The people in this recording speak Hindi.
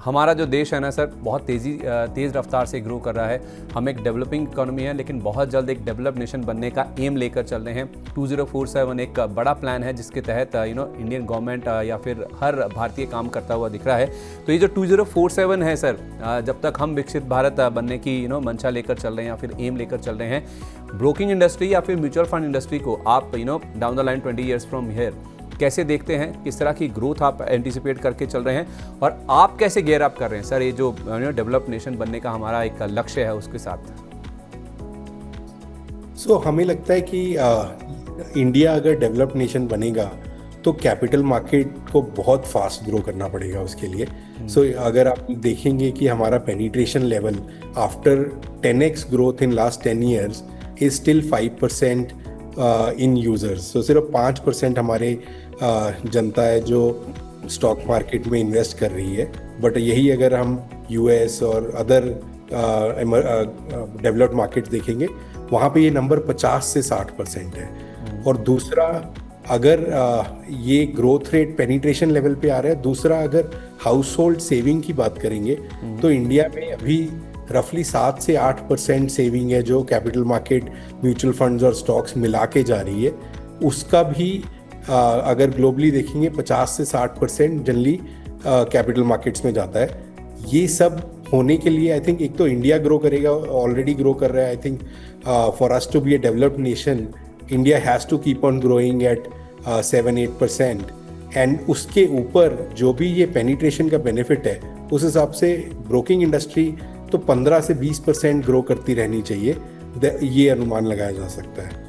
हमारा जो देश है ना सर, बहुत तेज़ रफ्तार से ग्रो कर रहा है। हम एक डेवलपिंग इकोनॉमी है, लेकिन बहुत जल्द एक डेवलप नेशन बनने का एम लेकर चल रहे हैं। 2047 एक बड़ा प्लान है जिसके तहत इंडियन गवर्नमेंट या फिर हर भारतीय काम करता हुआ दिख रहा है। तो ये जो 2047 है सर, जब तक हम विकसित भारत बनने की मंशा लेकर चल रहे हैं या फिर एम लेकर चल रहे हैं, ब्रोकिंग इंडस्ट्री या फिर म्यूचुअल फंड इंडस्ट्री को आप down the line 20 years from here कैसे देखते हैं? किस तरह की ग्रोथ आप एंटिसिपेट करके चल रहे हैं और आप कैसे गेयर अप कर रहे हैं सर ये जो डेवलप नेशन बनने का हमारा एक लक्ष्य है उसके साथ? हमें लगता है कि इंडिया अगर डेवलप नेशन बनेगा तो कैपिटल मार्केट को बहुत फास्ट ग्रो करना पड़ेगा उसके लिए। अगर आप देखेंगे कि हमारा penetration level after 10x growth in last 10 years is still 5% in users. सिर्फ 5% हमारे जनता है जो स्टॉक मार्केट में इन्वेस्ट कर रही है। बट यही अगर हम यूएस और अदर डेवलप्ड मार्केट देखेंगे, वहाँ पे ये नंबर 50 से 60% है। और दूसरा, अगर ये ग्रोथ रेट पेनिट्रेशन लेवल पे आ रहा है, दूसरा अगर हाउस होल्ड सेविंग की बात करेंगे तो इंडिया में अभी रफली 7 से 8% सेविंग है जो कैपिटल मार्केट, म्यूचुअल फंड्स और स्टॉक्स मिला के जा रही है। उसका भी अगर ग्लोबली देखेंगे 50 से 60% जनरली कैपिटल मार्केट्स में जाता है। ये सब होने के लिए आई थिंक एक तो इंडिया ग्रो करेगा, ऑलरेडी ग्रो कर रहा है। I think for us to be a developed nation, India has to keep on growing at 7-8%। And उसके ऊपर जो भी ये पेनिट्रेशन का बेनिफिट है, उस हिसाब से ब्रोकिंग इंडस्ट्री तो 15 से 20% ग्रो करती रहनी चाहिए, ये अनुमान लगाया जा सकता है।